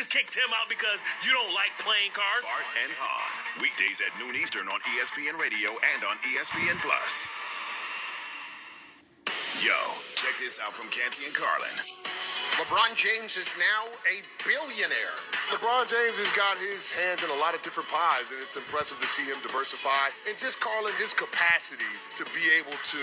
just kick Tim out because you don't like playing cards? Bart and Hahn, weekdays at noon Eastern on ESPN Radio and on ESPN Plus. Yo, check this out from Canty and Carlin. LeBron James is now a billionaire. LeBron James has got his hands in a lot of different pies, and it's impressive to see him diversify. And just Carlin, his capacity to be able to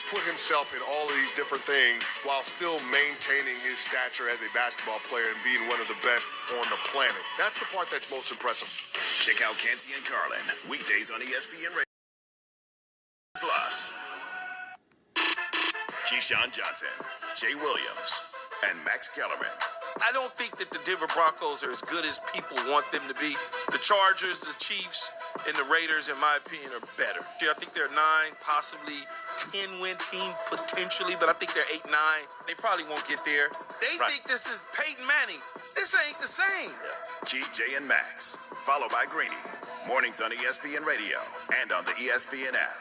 put himself in all of these different things while still maintaining his stature as a basketball player and being one of the best on the planet. That's the part that's most impressive. Check out Canty and Carlin, weekdays on ESPN Radio Plus. Keyshawn Johnson, Jay Williams, and Max Kellerman. I don't think that the Denver Broncos are as good as people want them to be. The Chargers, the Chiefs, and the Raiders, in my opinion, are better. I think they're 9, possibly 10-win team potentially, but I think they're 8-9. They probably won't get there. They think this is Peyton Manning. This ain't the same. GJ and Max, followed by Greeny. Mornings on ESPN Radio and on the ESPN app.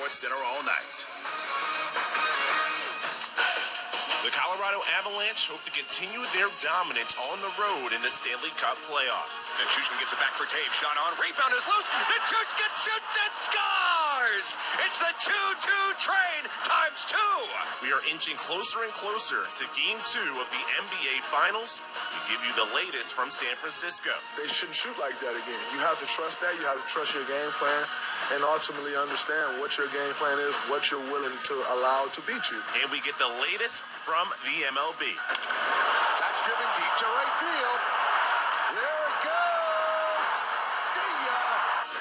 Center all night. The Colorado Avalanche hope to continue their dominance on the road in the Stanley Cup playoffs. Nichushkin gets it back for Dave. Shot on. Rebound is loose. Nichushkin shoots and scores! It's the 2-2 train times 2. We are inching closer and closer to Game 2 of the NBA Finals. We give you the latest from San Francisco. They shouldn't shoot like that again. You have to trust that. You have to trust your game plan and ultimately understand what your game plan is, what you're willing to allow to beat you. And we get the latest from the MLB. That's driven deep to right field. There it goes. See ya.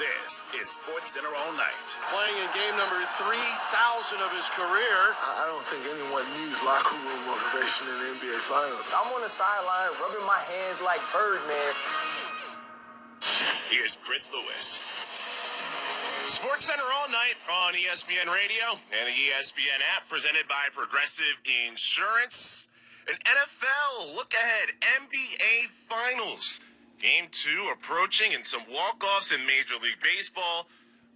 This is Sports Center all night. Playing in game number 3,000 of his career. I don't think anyone needs locker room motivation in the NBA Finals. I'm on the sideline rubbing my hands like Birdman. Here's Chris Lewis. Sports Center all night on ESPN Radio and the ESPN app, presented by Progressive Insurance. An NFL look-ahead NBA Finals. Game 2 approaching and some walk-offs in Major League Baseball.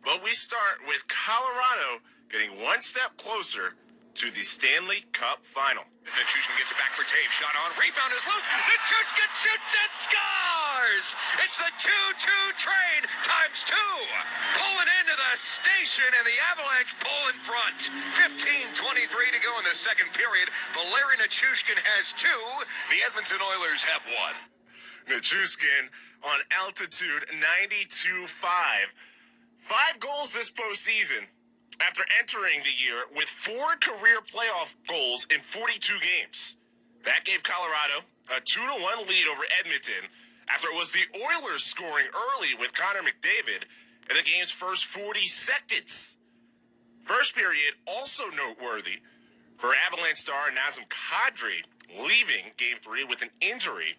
But we start with Colorado getting one step closer to the Stanley Cup Final. Nichushkin gets it back for Dave. Shot on. Rebound is loose. Nichushkin shoots and scores! It's the 2-2 train times 2. Pulling into the station, and the Avalanche pull in front. 15:23 to go in the second period. Valeri Nichushkin has 2. The Edmonton Oilers have 1. Nichushkin on altitude 92.5. 5 goals this postseason after entering the year with 4 career playoff goals in 42 games. That gave Colorado a 2-1 lead over Edmonton after it was the Oilers scoring early with Connor McDavid in the game's first 40 seconds. First period also noteworthy for Avalanche star Nazem Kadri leaving Game 3 with an injury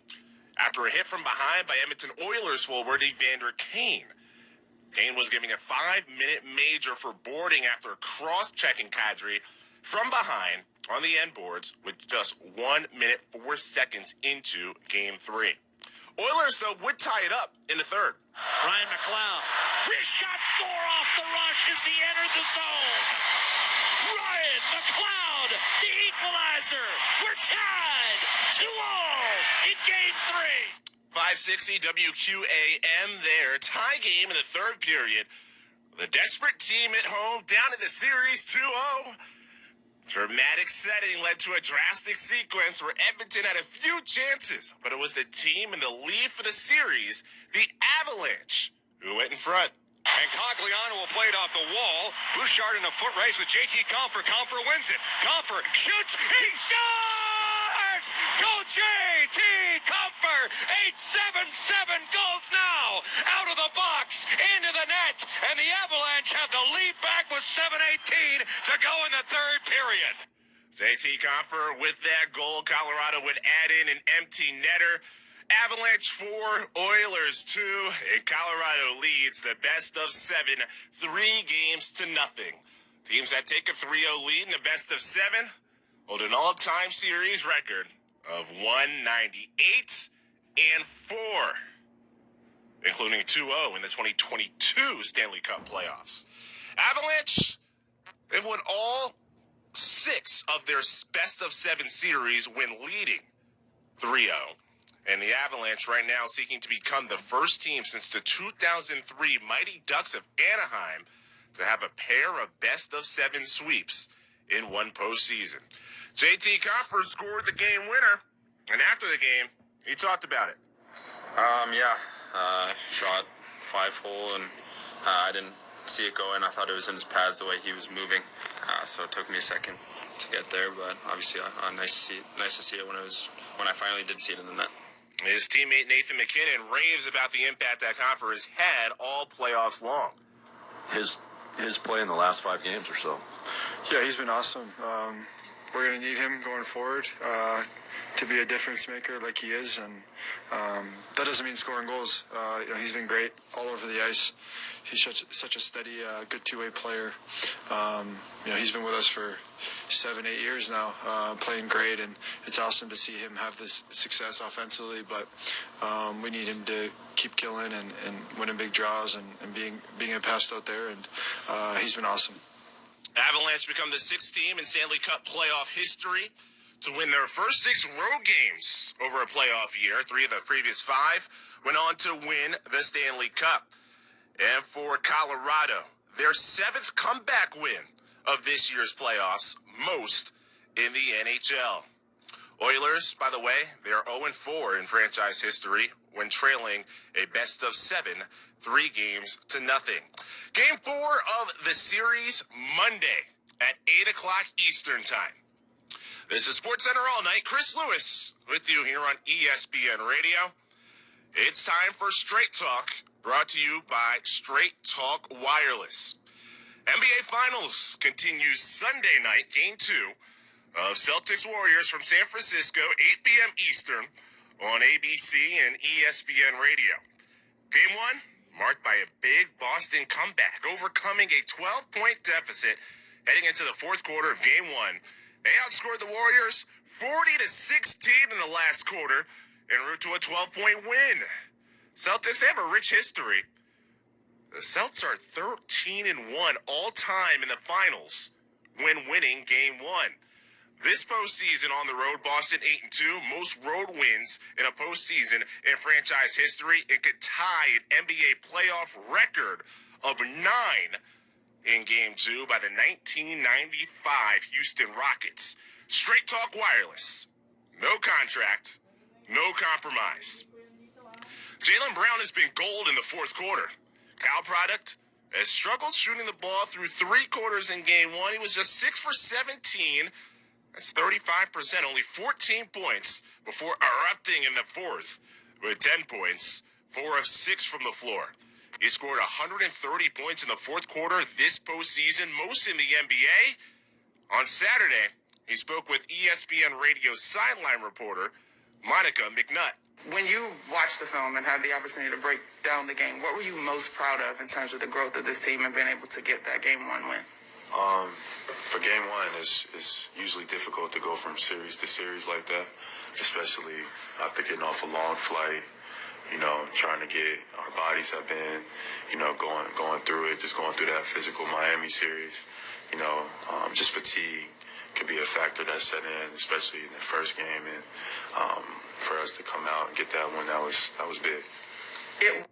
after a hit from behind by Edmonton Oilers forward Evander Kane. Kane was giving a 5-minute major for boarding after cross-checking Kadri from behind on the end boards with just 1 minute 4 seconds into Game 3. Oilers, though, would tie it up in the third. Ryan McLeod. His shot score off the rush as he entered the zone. Ryan McLeod, the equalizer. We're tied 2-2 in Game 3. 560 WQAM there. Tie game in the third period. The desperate team at home down in the series 2-0. Dramatic setting led to a drastic sequence where Edmonton had a few chances, but it was the team in the lead for the series, the Avalanche, who went in front. And Cogliano will play it off the wall. Bouchard in a foot race with JT Compher. Compher wins it. Compher shoots. He shoots! Go JT Compher! 8-7-7 goes now out of the box into the net. And the Avalanche have the lead back with 7:18 to go in the third period. JT Compher with that goal. Colorado would add in an empty netter. Avalanche 4, Oilers 2, and Colorado leads the best of 7, 3 games to nothing. Teams that take a 3-0 lead in the best of 7 hold an all-time series record of 198 and 4, including 2-0 in the 2022 Stanley Cup playoffs. Avalanche, they've won all 6 of their best of 7 series when leading 3-0. And the Avalanche right now seeking to become the first team since the 2003 Mighty Ducks of Anaheim to have a pair of best of 7 sweeps in one postseason. JT Compher scored the game winner, and after the game, he talked about it. Shot 5-hole, and I didn't see it go in. I thought it was in his pads the way he was moving, so it took me a second to get there. But obviously, nice to see it when I finally did see it in the net. His teammate Nathan McKinnon raves about the impact that Compher has had all playoffs long. His play in the last 5 games or so. Yeah, he's been awesome. We're going to need him going forward to be a difference maker like he is, and that doesn't mean scoring goals. He's been great all over the ice. He's such a steady, good two-way player. He's been with us for 7-8 years now, playing great, and it's awesome to see him have this success offensively, but we need him to keep killing and winning big draws and being a pest out there, and he's been awesome. Avalanche become the 6th team in Stanley Cup playoff history to win their first 6 road games over a playoff year. 3 of the previous 5 went on to win the Stanley Cup. And for Colorado, their 7th comeback win of this year's playoffs, most in the NHL. Oilers, by the way, they are 0-4 in franchise history when trailing a best of 7, 3 games to nothing. Game 4 of the series Monday at 8 o'clock Eastern Time. This is SportsCenter All Night. Chris Lewis with you here on ESPN Radio. It's time for Straight Talk, brought to you by Straight Talk Wireless. NBA Finals continues Sunday night, Game 2 of Celtics Warriors from San Francisco, 8 p.m. Eastern on ABC and ESPN Radio. Game 1 marked by a big Boston comeback, overcoming a 12-point deficit heading into the fourth quarter of Game 1. They outscored the Warriors 40-16 in the last quarter en route to a 12-point win. Celtics, they have a rich history. The Celtics are 13-1 all-time in the finals when winning Game 1. This postseason on the road, Boston 8-2, most road wins in a postseason in franchise history. It could tie an NBA playoff record of 9 in Game 2 by the 1995 Houston Rockets. Straight Talk Wireless. No contract, no compromise. Jaylen Brown has been gold in the fourth quarter. Cal product has struggled shooting the ball through 3 quarters in Game 1. He was just 6 for 17. That's 35%, only 14 points before erupting in the fourth with 10 points, 4 of 6 from the floor. He scored 130 points in the fourth quarter this postseason, most in the NBA. On Saturday, he spoke with ESPN Radio sideline reporter Monica McNutt. When you watched the film and had the opportunity to break down the game, what were you most proud of in terms of the growth of this team and being able to get that Game 1 win? For Game 1, it's usually difficult to go from series to series like that, especially after getting off a long flight, trying to get our bodies have been, going through it, just going through that physical Miami series, just fatigue could be a factor that set in, especially in the first game, and for us to come out and get that one, that was big. It